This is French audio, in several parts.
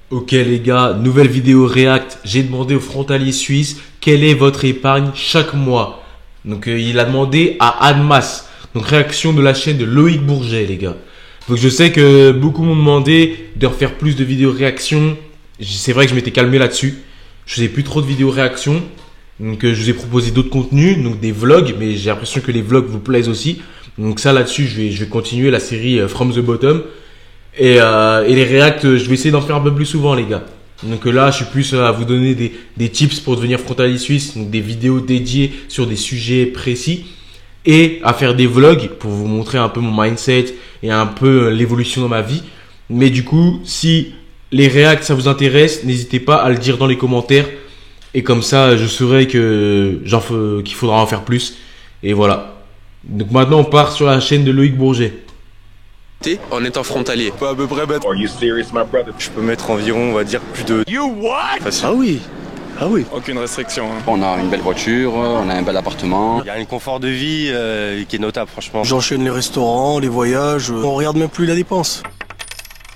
Ok les gars, nouvelle vidéo React. J'ai demandé au frontalier suisse quelle est votre épargne chaque mois. Donc il a demandé à Admas. Donc réaction de la chaîne de Loïc Bourget les gars. Donc je sais que beaucoup m'ont demandé de refaire plus de vidéos réaction. C'est vrai que je m'étais calmé là-dessus. Je faisais plus trop de vidéos réaction. Donc je vous ai proposé d'autres contenus, donc des vlogs, mais j'ai l'impression que les vlogs vous plaisent aussi. Donc ça là-dessus, je vais continuer la série From the Bottom. Et les React, je vais essayer d'en faire un peu plus souvent les gars. Donc là, je suis plus à vous donner des tips pour devenir frontalier suisse, donc des vidéos dédiées sur des sujets précis. Et à faire des vlogs pour vous montrer un peu mon mindset et un peu l'évolution dans ma vie. Mais du coup, si les React ça vous intéresse, n'hésitez pas à le dire dans les commentaires. Et comme ça, je saurai qu'il faudra en faire plus. Et voilà. Donc maintenant, on part sur la chaîne de Loïc Bourget. En étant frontalier. Pas à peu près bête. Are you serious, my brother? Je peux mettre environ, on va dire, plus de... You what? Facile. Ah oui. Ah oui. Aucune restriction. Hein. On a une belle voiture, on a un bel appartement. Il y a un confort de vie qui est notable, franchement. J'enchaîne les restaurants, les voyages, on regarde même plus la dépense.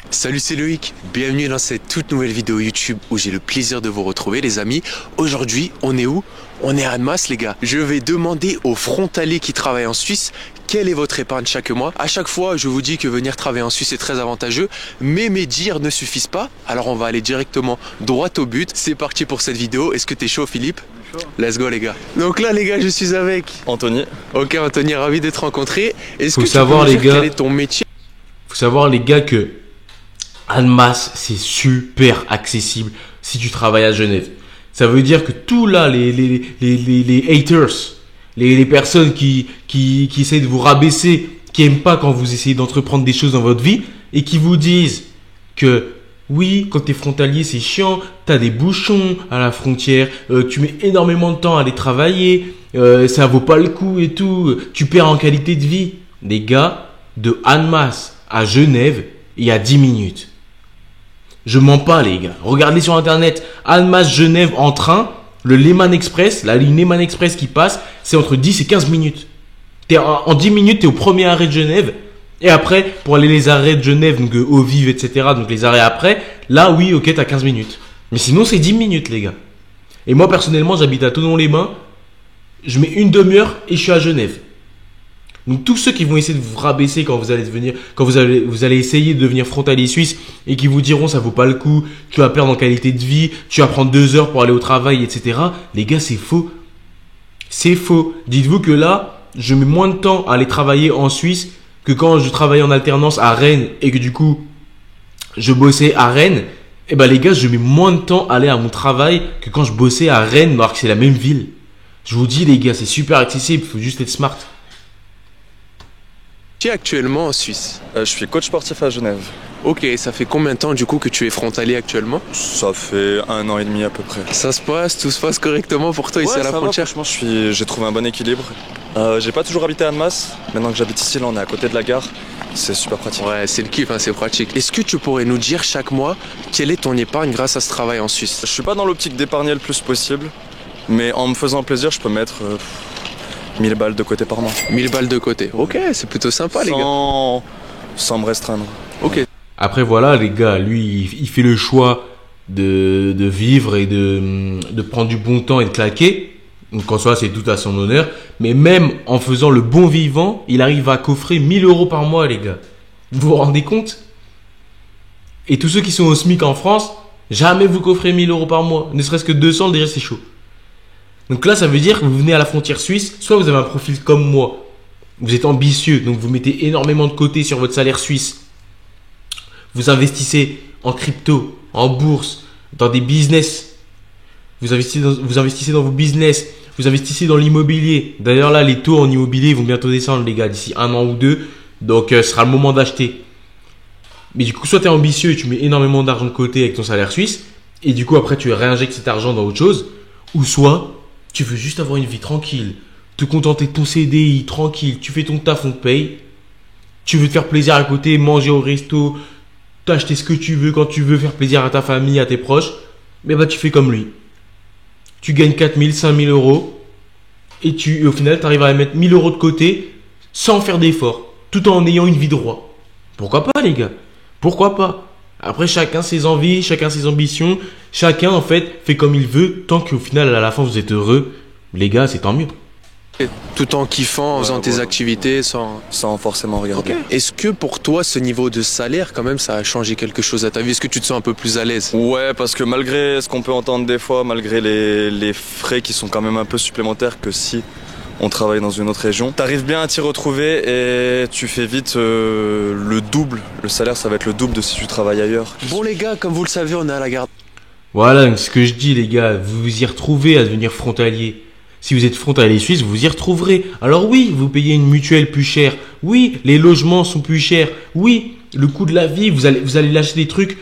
Salut, c'est Loïc. Bienvenue dans cette toute nouvelle vidéo YouTube où j'ai le plaisir de vous retrouver les amis. Aujourd'hui, on est où? On est à Annemasse les gars. Je vais demander aux frontaliers qui travaillent en Suisse quelle est votre épargne chaque mois. À chaque fois, je vous dis que venir travailler en Suisse est très avantageux, mais mes dires ne suffisent pas. Alors on va aller directement droit au but. C'est parti pour cette vidéo. Est-ce que t'es chaud Philippe? Let's go les gars. Donc là les gars, je suis avec Anthony. Ok Anthony, ravi d'être rencontré. Est-ce Faut que tu savoir, peux me les dire gars, quel est ton métier? Faut savoir les gars que Annemasse, c'est super accessible si tu travailles à Genève. Ça veut dire que tout là, les haters, les personnes qui essaient de vous rabaisser, qui aiment pas quand vous essayez d'entreprendre des choses dans votre vie et qui vous disent que oui, quand t'es frontalier, c'est chiant, t'as des bouchons à la frontière, tu mets énormément de temps à aller travailler, ça vaut pas le coup et tout, tu perds en qualité de vie. Les gars, de Annemasse à Genève, il y a 10 minutes. Je mens pas les gars. Regardez sur internet, Annemasse Genève en train, le Lehman Express, la ligne Lehman Express qui passe, c'est entre 10 et 15 minutes. En 10 minutes, tu es au premier arrêt de Genève. Et après, pour aller les arrêts de Genève, donc eau vive, etc., donc les arrêts après, là oui, ok, t'as 15 minutes. Mais sinon, c'est 10 minutes les gars. Et moi personnellement, j'habite à Thonon-les-Bains. Je mets une demi-heure et je suis à Genève. Donc tous ceux qui vont essayer de vous rabaisser quand vous allez devenir, quand vous allez essayer de devenir frontalier suisse et qui vous diront ça vaut pas le coup, tu vas perdre en qualité de vie, tu vas prendre 2 heures pour aller au travail, etc. Les gars, c'est faux. C'est faux. Dites-vous que là, je mets moins de temps à aller travailler en Suisse que quand je travaillais en alternance à Rennes et que du coup, je bossais à Rennes. Eh ben les gars, je mets moins de temps à aller à mon travail que quand je bossais à Rennes alors que c'est la même ville. Je vous dis les gars, c'est super accessible, il faut juste être smart. Tu es actuellement en Suisse. Je suis coach sportif à Genève. Ok, ça fait combien de temps du coup que tu es frontalier actuellement? Ça fait 1 an et demi à peu près. Ça se passe, tout se passe correctement pour toi ici à la frontière? Franchement, j'ai trouvé un bon équilibre. J'ai pas toujours habité à Annemasse. Maintenant que j'habite ici, là on est à côté de la gare. C'est super pratique. Ouais, c'est le kiff, hein, c'est pratique. Est-ce que tu pourrais nous dire chaque mois quelle est ton épargne grâce à ce travail en Suisse? Je suis pas dans l'optique d'épargner le plus possible, mais en me faisant plaisir, je peux mettre 1000 balles de côté par mois. 1000 balles de côté. Ok, c'est plutôt sympa les gars. Sans me restreindre. Ok. Après voilà les gars, lui il fait le choix de vivre et de prendre du bon temps et de claquer. Donc en soi c'est tout à son honneur. Mais même en faisant le bon vivant, il arrive à coffrer 1000 euros par mois les gars. Vous vous rendez compte? Et tous ceux qui sont au SMIC en France, jamais vous coffrez 1000 euros par mois. Ne serait-ce que 200 déjà c'est chaud. Donc là ça veut dire que vous venez à la frontière suisse, soit vous avez un profil comme moi. Vous êtes ambitieux, donc vous mettez énormément de côté sur votre salaire suisse. Vous investissez en crypto, en bourse, dans des business. Vous investissez dans vos business. Vous investissez dans l'immobilier. D'ailleurs là, les taux en immobilier vont bientôt descendre les gars, d'ici 1 an ou 2. Donc ce sera le moment d'acheter. Mais du coup, soit tu es ambitieux et tu mets énormément d'argent de côté avec ton salaire suisse. Et du coup, après, tu réinjectes cet argent dans autre chose. Ou soit, tu veux juste avoir une vie tranquille. Te contenter de ton CDI, tranquille. Tu fais ton taf, on te paye. Tu veux te faire plaisir à côté, manger au resto, t'acheter ce que tu veux quand tu veux, faire plaisir à ta famille, à tes proches. Mais bah tu fais comme lui. Tu gagnes 4000, 5000 euros. Et au final, tu arrives à mettre 1000 euros de côté sans faire d'effort. Tout en ayant une vie de roi. Pourquoi pas les gars? Pourquoi pas? Après, chacun ses envies, chacun ses ambitions. Chacun, en fait, fait comme il veut. Tant qu'au final, à la fin, vous êtes heureux, les gars, c'est tant mieux. Tout en kiffant, en faisant tes activités, Sans forcément regarder. Est-ce que pour toi, ce niveau de salaire, quand même, ça a changé quelque chose à ta vie? Est-ce que tu te sens un peu plus à l'aise? Ouais, parce que malgré ce qu'on peut entendre des fois, malgré les frais qui sont quand même un peu supplémentaires que si on travaille dans une autre région, t'arrives bien à t'y retrouver et tu fais vite le double. Le salaire, ça va être le double de si tu travailles ailleurs. Bon les gars, comme vous le savez, on est à la gare. Voilà, ce que je dis, les gars, vous vous y retrouvez à devenir frontalier. Si vous êtes frontalier suisse, vous vous y retrouverez. Alors oui, vous payez une mutuelle plus chère. Oui, les logements sont plus chers. Oui, le coût de la vie, vous allez lâcher des trucs,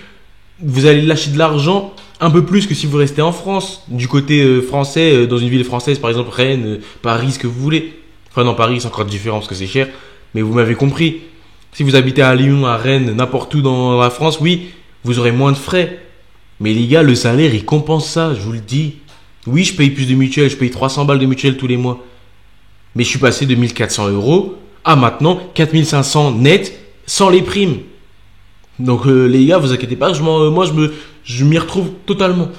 vous allez lâcher de l'argent un peu plus que si vous restez en France. Du côté français, dans une ville française, par exemple Rennes, Paris, ce que vous voulez. Enfin non, Paris c'est encore différent parce que c'est cher. Mais vous m'avez compris. Si vous habitez à Lyon, à Rennes, n'importe où dans la France, oui, vous aurez moins de frais. Mais les gars, le salaire, il compense ça, je vous le dis. Oui, je paye plus de mutuelle, je paye 300 balles de mutuelle tous les mois. Mais je suis passé de 1400 € à maintenant 4500 net sans les primes. Donc les gars, vous inquiétez pas, je m'y retrouve totalement.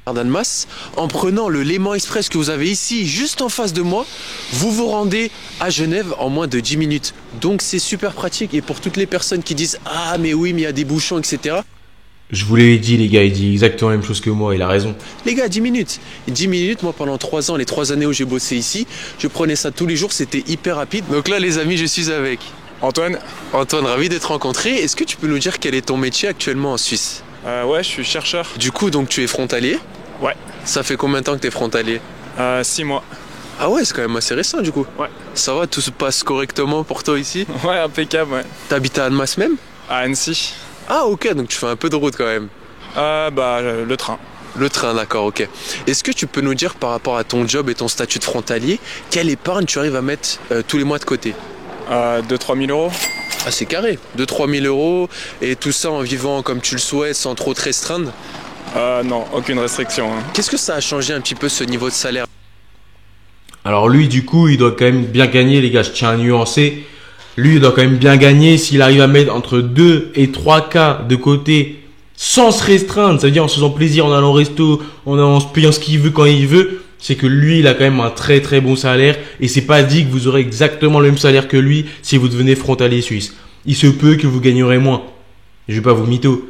Annemasse, en prenant le Léman Express que vous avez ici, juste en face de moi, vous vous rendez à Genève en moins de 10 minutes. Donc c'est super pratique et pour toutes les personnes qui disent « Ah mais oui, mais il y a des bouchons, etc. » Je vous l'ai dit les gars, il dit exactement la même chose que moi, il a raison. Les gars, 10 minutes. 10 minutes, moi pendant 3 ans, les 3 années où j'ai bossé ici, je prenais ça tous les jours, c'était hyper rapide. Donc là les amis, je suis avec Antoine. Antoine, ravi d'être rencontré. Est-ce que tu peux nous dire quel est ton métier actuellement en Suisse? Ouais, je suis chercheur. Du coup, donc tu es frontalier? Ouais. Ça fait combien de temps que tu es frontalier? 6 mois. Ah ouais, c'est quand même assez récent du coup. Ouais. Ça va, tout se passe correctement pour toi ici? Ouais, impeccable, ouais. T'habites à Annemasse même? À Annecy. Ah ok, donc tu fais un peu de route quand même. Le train. Le train, d'accord, ok. Est-ce que tu peux nous dire par rapport à ton job et ton statut de frontalier, quelle épargne tu arrives à mettre tous les mois de côté? 2-3 000 euros. Ah c'est carré, 2-3 000 € et tout ça en vivant comme tu le souhaites sans trop te restreindre? Non, aucune restriction. Hein. Qu'est-ce que ça a changé un petit peu ce niveau de salaire? Alors lui du coup, il doit quand même bien gagner les gars, je tiens à nuancer. Lui, il doit quand même bien gagner s'il arrive à mettre entre 2 et 3K de côté sans se restreindre, ça veut dire en se faisant plaisir, en allant au resto, en se payant ce qu'il veut quand il veut. C'est que lui, il a quand même un très très bon salaire et c'est pas dit que vous aurez exactement le même salaire que lui si vous devenez frontalier suisse. Il se peut que vous gagnerez moins. Je vais pas vous mytho.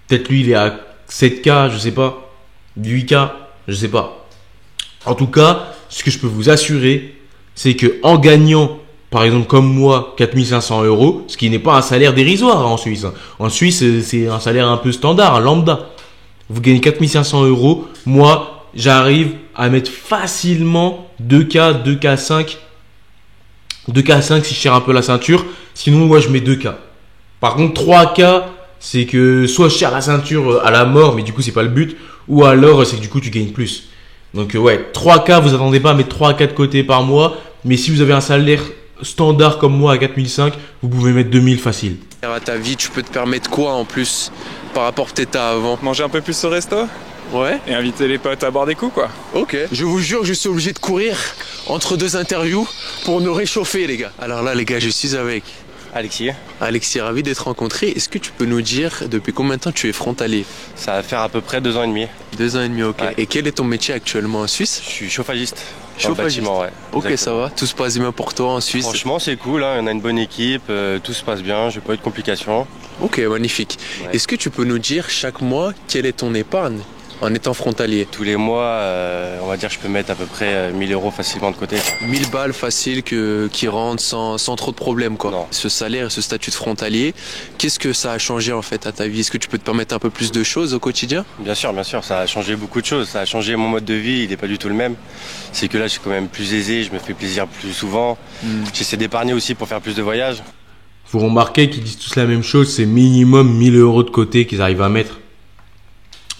Peut-être lui, il est à 7K, je sais pas. 8K, je sais pas. En tout cas, ce que je peux vous assurer, c'est que en gagnant, par exemple comme moi, 4500 €, ce qui n'est pas un salaire dérisoire en Suisse. En Suisse, c'est un salaire un peu standard, un lambda. Vous gagnez 4500 €, moi, j'arrive à mettre facilement 2K, 2K5. 2K5 si je tire un peu la ceinture. Sinon, moi, je mets 2K. Par contre, 3K, c'est que soit je tire la ceinture à la mort, mais du coup, c'est pas le but. Ou alors, c'est que du coup, tu gagnes plus. Donc, ouais, 3K, vous attendez pas à mettre 3K de côté par mois. Mais si vous avez un salaire standard comme moi à 4005, vous pouvez mettre 2000 facile. À ta vie, tu peux te permettre quoi en plus par rapport peut-être à avant? Manger un peu plus au resto Ouais. et inviter les potes à boire des coups, quoi. Ok. Je vous jure, je suis obligé de courir entre 2 interviews pour nous réchauffer, les gars. Alors là, les gars, je suis avec Alexis, Alexis, ravi d'être rencontré. Est-ce que tu peux nous dire depuis combien de temps tu es frontalier? ça va faire à peu près 2 ans et demi. 2 ans et demi, ok. Ouais. Et quel est ton métier actuellement en Suisse? Je suis chauffagiste. Dans le Chauffagiste. bâtiment, ouais. Ok, Exactement. ça va. Tout se passe bien pour toi en Suisse? Franchement, c'est cool, hein. On a une bonne équipe, tout se passe bien, j'ai pas eu de complications. Ok, magnifique. Ouais. Est-ce que tu peux nous dire chaque mois quelle est ton épargne en étant frontalier? Tous les mois, on va dire, je peux mettre à peu près 1000 € facilement de côté. 1000 balles facile qui rentrent sans trop de problèmes, quoi. Non. Ce salaire et ce statut de frontalier, qu'est-ce que ça a changé en fait à ta vie? Est-ce que tu peux te permettre un peu plus de choses au quotidien? Bien sûr, ça a changé beaucoup de choses. Ça a changé mon mode de vie, il n'est pas du tout le même. C'est que là, je suis quand même plus aisé, je me fais plaisir plus souvent. J'essaie d'épargner aussi pour faire plus de voyages. Vous remarquez qu'ils disent tous la même chose, c'est minimum 1000 € de côté qu'ils arrivent à mettre.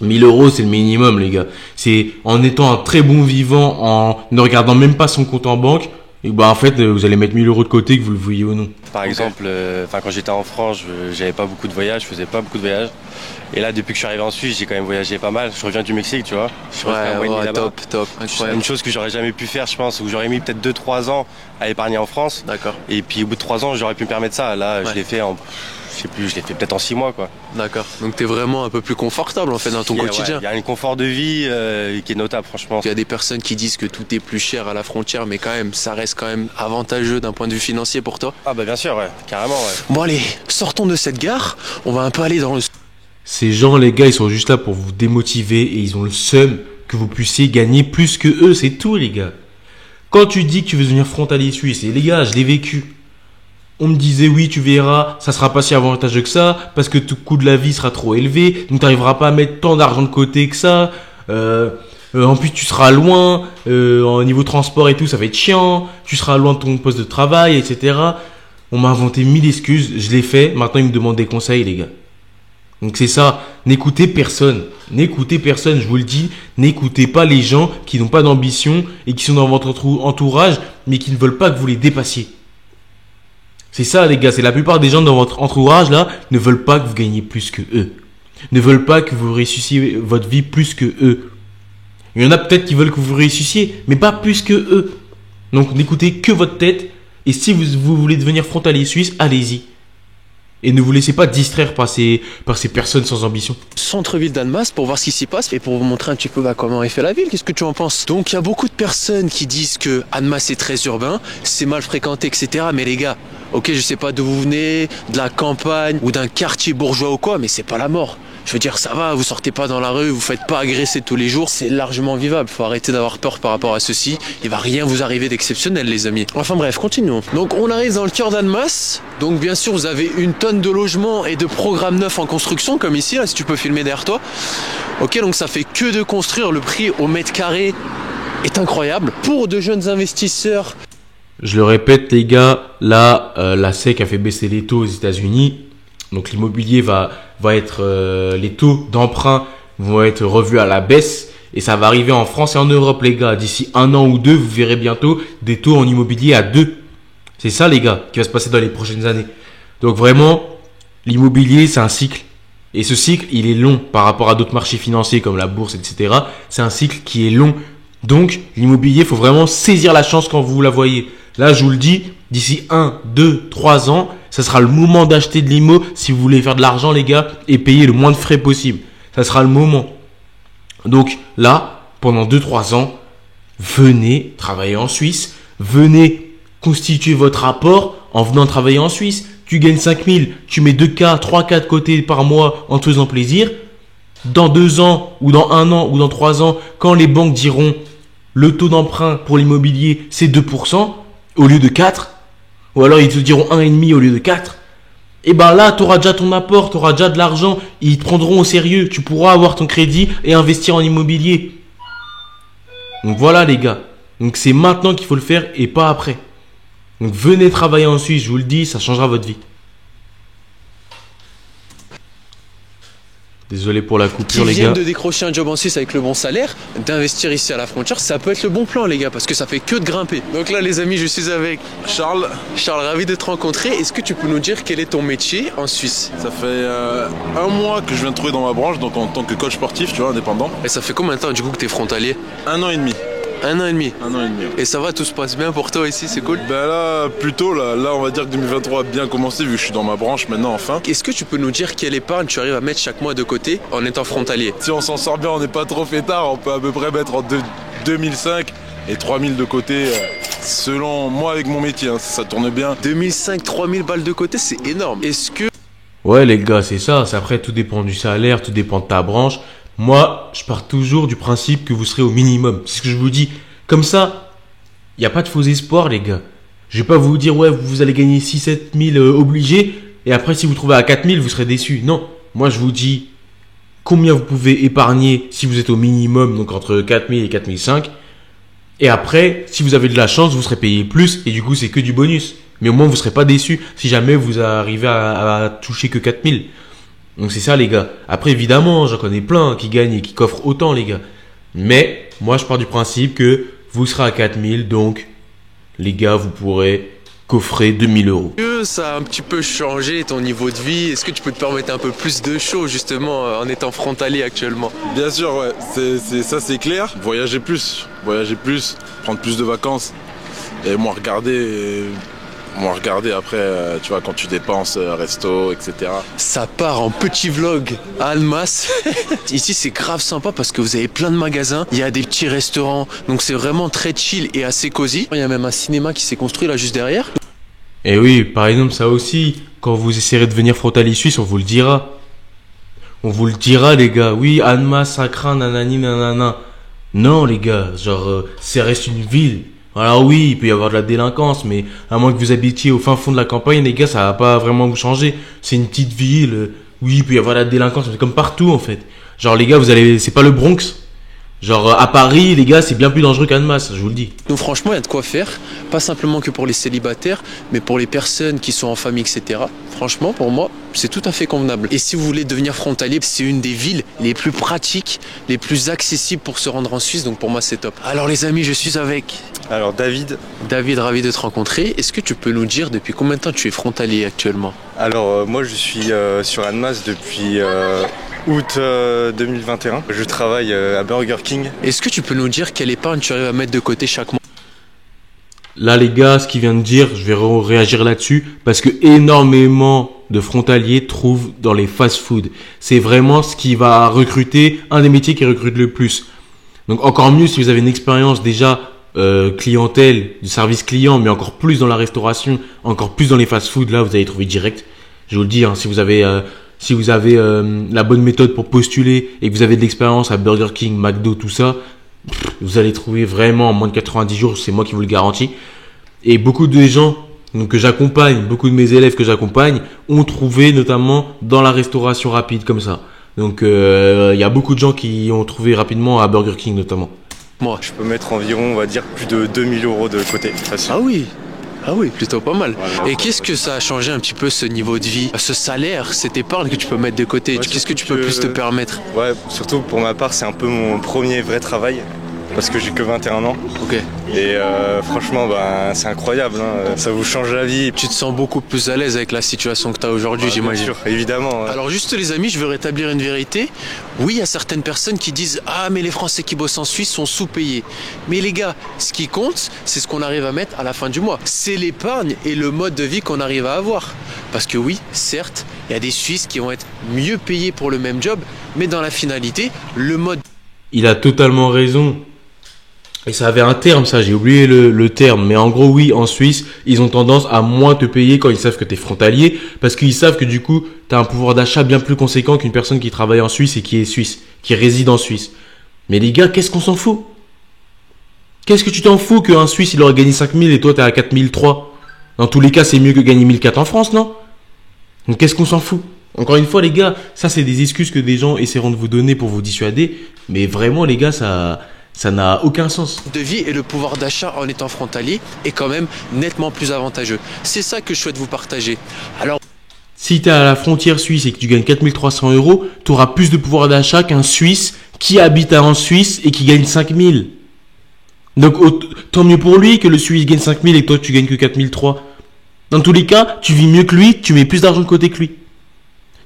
1000 €, c'est le minimum, les gars. C'est en étant un très bon vivant, en ne regardant même pas son compte en banque, et bah en fait, vous allez mettre 1000 € de côté, que vous le vouliez ou non. Par exemple, quand j'étais en France, j'avais pas beaucoup de voyages, je faisais pas beaucoup de voyages. Et là, depuis que je suis arrivé en Suisse, j'ai quand même voyagé pas mal. Je reviens du Mexique, tu vois. Je suis resté un mois et demi là-bas. top, incroyable. Une chose que j'aurais jamais pu faire, je pense, où j'aurais mis peut-être 2-3 ans à épargner en France. D'accord. Et puis au bout de 3 ans, j'aurais pu me permettre ça. Là, Ouais. je l'ai fait en je sais plus, je l'ai fait peut-être en 6 mois quoi. D'accord. Donc t'es vraiment un peu plus confortable en fait dans ton quotidien. Il y a un confort de vie qui est notable franchement. Il y a des personnes qui disent que tout est plus cher à la frontière, mais quand même, ça reste quand même avantageux d'un point de vue financier pour toi. Ah bah bien sûr, ouais, carrément ouais. Bon allez, sortons de cette gare, on va un peu aller dans le... Ces gens, les gars, ils sont juste là pour vous démotiver et ils ont le seum que vous puissiez gagner plus que eux, c'est tout les gars. Quand tu dis que tu veux devenir frontalier suisse, et les gars, je l'ai vécu. On me disait oui, tu verras, ça sera pas si avantageux que ça, parce que tout coût de la vie sera trop élevé, donc tu n'arriveras pas à mettre tant d'argent de côté que ça. En plus, tu seras loin, au niveau transport et tout, ça va être chiant, tu seras loin de ton poste de travail, etc. On m'a inventé 1000 excuses, je l'ai fait, maintenant ils me demandent des conseils les gars. Donc c'est ça, n'écoutez personne, je vous le dis, n'écoutez pas les gens qui n'ont pas d'ambition et qui sont dans votre entourage, mais qui ne veulent pas que vous les dépassiez. C'est ça les gars, c'est la plupart des gens dans votre entourage là ne veulent pas que vous gagniez plus que eux, ne veulent pas que vous réussissiez votre vie plus que eux. Il y en a peut-être qui veulent que vous réussissiez, mais pas plus que eux. Donc n'écoutez que votre tête, et si vous voulez devenir frontalier suisse, allez-y. Et ne vous laissez pas distraire par ces personnes sans ambition. Centre-ville d'Annemasse pour voir ce qui s'y passe et pour vous montrer un petit peu comment est fait la ville. Qu'est-ce que tu en penses? Donc il y a beaucoup de personnes qui disent que Annemasse est très urbain, c'est mal fréquenté, etc. Mais les gars, ok, je sais pas d'où vous venez, de la campagne ou d'un quartier bourgeois ou quoi, mais c'est pas la mort. Je veux dire, ça va, vous sortez pas dans la rue, vous faites pas agresser tous les jours, c'est largement vivable. Faut arrêter d'avoir peur par rapport à ceci. Il va rien vous arriver d'exceptionnel, les amis. Enfin bref, continuons. Donc on arrive dans le cœur d'Annemasse. Donc bien sûr, vous avez une tonne de logements et de programmes neufs en construction, comme ici, là, si tu peux filmer derrière toi. Ok, donc ça fait que de construire. Le prix au mètre carré est incroyable. Pour de jeunes investisseurs. Je le répète, les gars, là, la SEC a fait baisser les taux aux États-Unis. Donc l'immobilier va être, les taux d'emprunt vont être revus à la baisse et ça va arriver en France et en Europe les gars. D'ici 1 an ou 2, vous verrez bientôt des taux en immobilier à 2. C'est ça les gars qui va se passer dans les prochaines années. Donc vraiment, l'immobilier c'est un cycle et ce cycle il est long par rapport à d'autres marchés financiers comme la bourse, etc. C'est un cycle qui est long. Donc l'immobilier, il faut vraiment saisir la chance quand vous la voyez. Là je vous le dis, d'ici 1, 2, 3 ans, ça sera le moment d'acheter de l'immo si vous voulez faire de l'argent les gars et payer le moins de frais possible. Ça sera le moment. Donc là, pendant 2-3 ans, venez travailler en Suisse. Venez constituer votre rapport en venant travailler en Suisse. Tu gagnes 5000, tu mets 2K, 3K de côté par mois en te faisant plaisir. Dans 2 ans ou dans 1 an ou dans 3 ans, quand les banques diront le taux d'emprunt pour l'immobilier c'est 2% au lieu de 4%, ou alors ils te diront 1,5 au lieu de 4. Et ben là, tu auras déjà ton apport, tu auras déjà de l'argent. Ils te prendront au sérieux. Tu pourras avoir ton crédit et investir en immobilier. Donc voilà les gars. Donc c'est maintenant qu'il faut le faire et pas après. Donc venez travailler en Suisse, je vous le dis, ça changera votre vie. Désolé pour la coupure les gars. Qui viennent de décrocher un job en Suisse avec le bon salaire, d'investir ici à la frontière, ça peut être le bon plan les gars, parce que ça fait que de grimper. Donc là les amis, je suis avec Charles. Charles, ravi de te rencontrer. Est-ce que tu peux nous dire quel est ton métier en Suisse? Ça fait 1 mois que je viens de trouver dans ma branche, donc en tant que coach sportif, tu vois, indépendant. Et ça fait combien de temps du coup que tu es frontalier? 1 an et demi. 1 an et demi. 1 an et demi. Ouais. Et ça va, tout se passe bien pour toi ici, c'est cool? Ben là, plutôt, là on va dire que 2023 a bien commencé vu que je suis dans ma branche maintenant enfin. Est-ce que tu peux nous dire quelle épargne tu arrives à mettre chaque mois de côté en étant frontalier? Si on s'en sort bien, on n'est pas trop fêtard, on peut à peu près mettre entre 2005 et 3000 de côté, selon moi avec mon métier, hein, ça tourne bien. 2005, 3000 balles de côté, c'est énorme. Est-ce que... Ouais les gars, c'est ça. Après, tout dépend du salaire, tout dépend de ta branche. Moi, je pars toujours du principe que vous serez au minimum. C'est ce que je vous dis. Comme ça, il n'y a pas de faux espoirs, les gars. Je vais pas vous dire, ouais, vous allez gagner 6-7 000 obligés. Et après, si vous trouvez à 4 000, vous serez déçus. Non. Moi, je vous dis combien vous pouvez épargner si vous êtes au minimum, donc entre 4 000 et 4 500. Et après, si vous avez de la chance, vous serez payé plus. Et du coup, c'est que du bonus. Mais au moins, vous ne serez pas déçus si jamais vous arrivez à toucher que 4 000. Donc c'est ça les gars. Après évidemment, j'en connais plein qui gagnent et qui coffrent autant les gars. Mais moi je pars du principe que vous serez à 4000, donc les gars vous pourrez coffrer 2000 euros. Est-ce que ça a un petit peu changé ton niveau de vie? Est-ce que tu peux te permettre un peu plus de choses justement en étant frontalier actuellement? Bien sûr, ouais, ça c'est clair. Voyager plus, prendre plus de vacances et moi regarder Moi, regardez après, tu vois, quand tu dépenses, resto, etc. Ça part en petit vlog à Annemasse. Ici, c'est grave sympa parce que vous avez plein de magasins. Il y a des petits restaurants. Donc, c'est vraiment très chill et assez cosy. Il y a même un cinéma qui s'est construit là juste derrière. Et oui, par exemple, ça aussi, quand vous essayerez de venir frontalier suisse, on vous le dira. On vous le dira, les gars. Oui, Annemasse, ça craint, nanani, nanana. Non, les gars, genre, ça reste une ville. Alors oui, il peut y avoir de la délinquance, mais à moins que vous habitiez au fin fond de la campagne, les gars, ça va pas vraiment vous changer. C'est une petite ville. Oui, il peut y avoir de la délinquance, mais c'est comme partout, en fait. Genre, les gars, c'est pas le Bronx. Genre, à Paris, les gars, c'est bien plus dangereux qu'Annemasse, je vous le dis. Donc franchement, il y a de quoi faire. Pas simplement que pour les célibataires, mais pour les personnes qui sont en famille, etc. Franchement, pour moi, c'est tout à fait convenable. Et si vous voulez devenir frontalier, c'est une des villes les plus pratiques, les plus accessibles pour se rendre en Suisse. Donc pour moi, c'est top. Alors les amis, je suis avec Alors David. David, ravi de te rencontrer. Est-ce que tu peux nous dire depuis combien de temps tu es frontalier actuellement? Alors moi je suis sur Annemasse depuis août 2021. Je travaille à Burger King. Est-ce que tu peux nous dire quelle épargne tu arrives à mettre de côté chaque mois? Là, les gars, ce qu'il vient de dire, je vais réagir là-dessus parce que énormément de frontaliers trouvent dans les fast-food. C'est vraiment ce qui va recruter, un des métiers qui recrute le plus. Donc, encore mieux si vous avez une expérience déjà clientèle, du service client, mais encore plus dans la restauration, encore plus dans les fast-food. Là, vous allez trouver direct. Je vous le dis, hein, si vous avez la bonne méthode pour postuler et que vous avez de l'expérience à Burger King, McDo, tout ça, vous allez trouver vraiment en moins de 90 jours, c'est moi qui vous le garantis. Et beaucoup de gens donc, que j'accompagne, beaucoup de mes élèves que j'accompagne ont trouvé notamment dans la restauration rapide comme ça. Donc il y a beaucoup de gens qui ont trouvé rapidement à Burger King notamment. Moi, je peux mettre environ, on va dire, plus de 2000 € de côté. Facile. Ah oui, plutôt pas mal. Et qu'est-ce que ça a changé un petit peu ce niveau de vie, ce salaire, cette épargne que tu peux mettre de côté? Qu'est-ce que tu peux plus te permettre? Ouais, surtout pour ma part, c'est un peu mon premier vrai travail. Parce que j'ai que 21 ans. Ok. Et franchement, c'est incroyable. Hein. Ça vous change la vie. Tu te sens beaucoup plus à l'aise avec la situation que tu as aujourd'hui, j'imagine. Bien sûr, évidemment. Ouais. Alors juste les amis, je veux rétablir une vérité. Oui, il y a certaines personnes qui disent « Ah, mais les Français qui bossent en Suisse sont sous-payés. » Mais les gars, ce qui compte, c'est ce qu'on arrive à mettre à la fin du mois. C'est l'épargne et le mode de vie qu'on arrive à avoir. Parce que oui, certes, il y a des Suisses qui vont être mieux payés pour le même job, mais dans la finalité, le mode... Il a totalement raison. Et ça avait un terme, ça, j'ai oublié le terme. Mais en gros, oui, en Suisse, ils ont tendance à moins te payer quand ils savent que t'es frontalier. Parce qu'ils savent que du coup, t'as un pouvoir d'achat bien plus conséquent qu'une personne qui travaille en Suisse et qui est suisse, qui réside en Suisse. Mais les gars, qu'est-ce qu'on s'en fout? Qu'est-ce que tu t'en fous qu'un Suisse, il aurait gagné 5000 et toi, t'es à 4003? Dans tous les cas, c'est mieux que gagner 1400 en France, non? Donc qu'est-ce qu'on s'en fout? Encore une fois, les gars, ça, c'est des excuses que des gens essaieront de vous donner pour vous dissuader. Mais vraiment, les gars, ça n'a aucun sens. De vie et le pouvoir d'achat en étant frontalier est quand même nettement plus avantageux. C'est ça que je souhaite vous partager. Alors, si tu es à la frontière suisse et que tu gagnes 4300 €, tu auras plus de pouvoir d'achat qu'un Suisse qui habite en Suisse et qui gagne 5000. Donc, tant mieux pour lui que le Suisse gagne 5000 et que toi, tu gagnes que 4003. Dans tous les cas, tu vis mieux que lui, tu mets plus d'argent de côté que lui.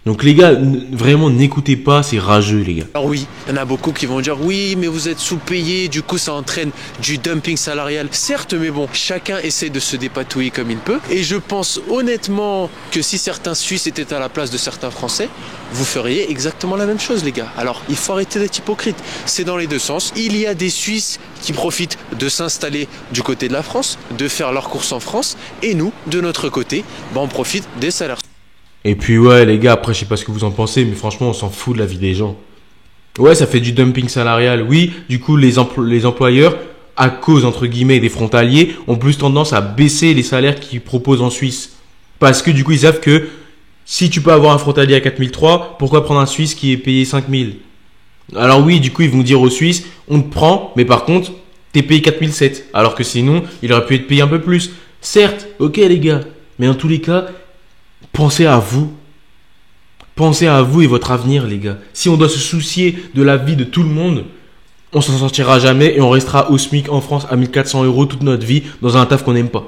Donc les gars, vraiment n'écoutez pas, c'est rageux les gars. Alors oui, il y en a beaucoup qui vont dire oui mais vous êtes sous-payé, du coup ça entraîne du dumping salarial. Certes mais bon, chacun essaie de se dépatouiller comme il peut. Et je pense honnêtement que si certains Suisses étaient à la place de certains Français, vous feriez exactement la même chose les gars. Alors il faut arrêter d'être hypocrite, c'est dans les deux sens. Il y a des Suisses qui profitent de s'installer du côté de la France, de faire leurs courses en France. Et nous, de notre côté, on profite des salaires. Et puis ouais les gars, après je sais pas ce que vous en pensez, mais franchement on s'en fout de la vie des gens. Ouais, ça fait du dumping salarial. Oui, du coup les employeurs, à cause entre guillemets des frontaliers, ont plus tendance à baisser les salaires qu'ils proposent en Suisse. Parce que du coup ils savent que si tu peux avoir un frontalier à 4003, pourquoi prendre un Suisse qui est payé 5000? Alors oui, du coup ils vont dire aux Suisses, on te prend, mais par contre t'es payé 4007. Alors que sinon, il aurait pu être payé un peu plus. Certes, ok les gars, mais dans tous les cas, pensez à vous. Pensez à vous et votre avenir, les gars. Si on doit se soucier de la vie de tout le monde, on s'en sortira jamais et on restera au SMIC en France à 1400 € toute notre vie dans un taf qu'on n'aime pas.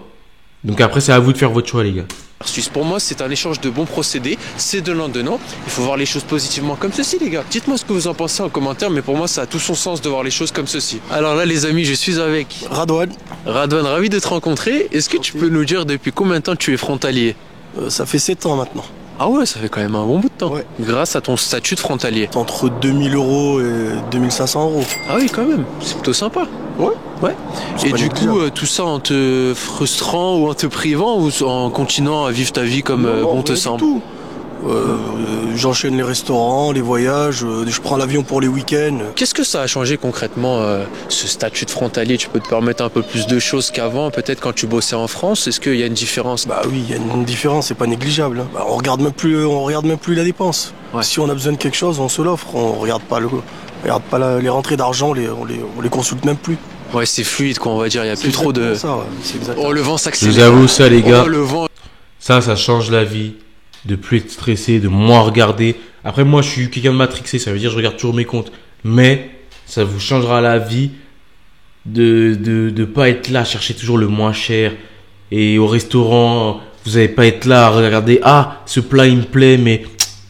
Donc après, c'est à vous de faire votre choix, les gars. Suisse. Pour moi, c'est un échange de bons procédés, c'est donnant-donnant. Il faut voir les choses positivement comme ceci, les gars. Dites-moi ce que vous en pensez en commentaire, mais pour moi, ça a tout son sens de voir les choses comme ceci. Alors là, les amis, je suis avec Radouane, Radouane, ravi de te rencontrer. Est-ce que tu peux nous dire depuis combien de temps tu es frontalier? ça fait 7 ans maintenant. Ah ouais, ça fait quand même un bon bout de temps. Ouais. Grâce à ton statut de frontalier. Entre 2000 € et 2500 €. Ah oui, quand même. C'est plutôt sympa. Ouais. Ouais. C'est Et pas du négligeable. coup, tout ça en te frustrant ou en te privant ou en continuant à vivre ta vie comme Non, bon te rien du semble? tout. J'enchaîne les restaurants, les voyages, je prends l'avion pour les week-ends. Qu'est-ce que ça a changé concrètement, ce statut de frontalier? Tu peux te permettre un peu plus de choses qu'avant, peut-être quand tu bossais en France? Est-ce qu'il y a une différence? Bah oui, il y a une différence, c'est pas négligeable. Hein. Bah, on regarde même plus la dépense. Ouais. Si on a besoin de quelque chose, on se l'offre. On regarde pas les rentrées d'argent, on les consulte même plus. Ouais, c'est fluide, quoi, on va dire. Il n'y a plus trop de... Ça, ouais. C'est exactement. Oh, le vent Je s'accélère. vous avoue ça, les gars. Oh, le vent... Ça change la vie. De plus être stressé, de moins regarder. Après, moi, je suis quelqu'un de matrixé. Ça veut dire que je regarde toujours mes comptes. Mais ça vous changera la vie de pas être là, chercher toujours le moins cher. Et au restaurant, vous n'allez pas être là à regarder. Ah, ce plat, il me plaît, mais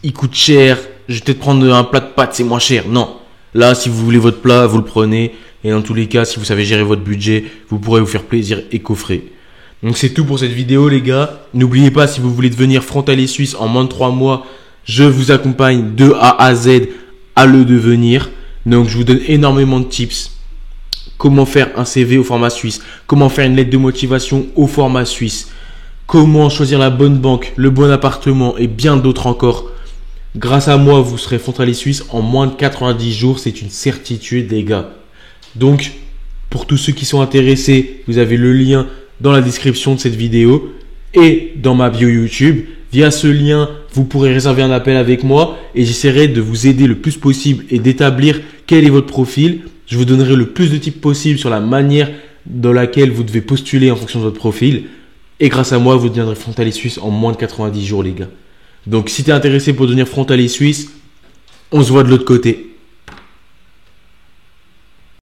il coûte cher. Je vais peut-être prendre un plat de pâtes, c'est moins cher. Non. Là, si vous voulez votre plat, vous le prenez. Et dans tous les cas, si vous savez gérer votre budget, vous pourrez vous faire plaisir et coffrer. Donc c'est tout pour cette vidéo, les gars. N'oubliez pas, si vous voulez devenir frontalier suisse en moins de 3 mois, je vous accompagne de A à Z à le devenir. Donc je vous donne énormément de tips. Comment faire un CV au format suisse, comment faire une lettre de motivation au format suisse, comment choisir la bonne banque, le bon appartement et bien d'autres encore. Grâce à moi, vous serez frontalier suisse en moins de 90 jours. C'est une certitude, les gars. Donc, pour tous ceux qui sont intéressés, vous avez le lien dans la description de cette vidéo et dans ma bio YouTube. Via ce lien, vous pourrez réserver un appel avec moi et j'essaierai de vous aider le plus possible et d'établir quel est votre profil. Je vous donnerai le plus de tips possible sur la manière dans laquelle vous devez postuler en fonction de votre profil. Et grâce à moi, vous deviendrez frontalier suisse en moins de 90 jours, les gars. Donc, si tu es intéressé pour devenir frontalier suisse, on se voit de l'autre côté.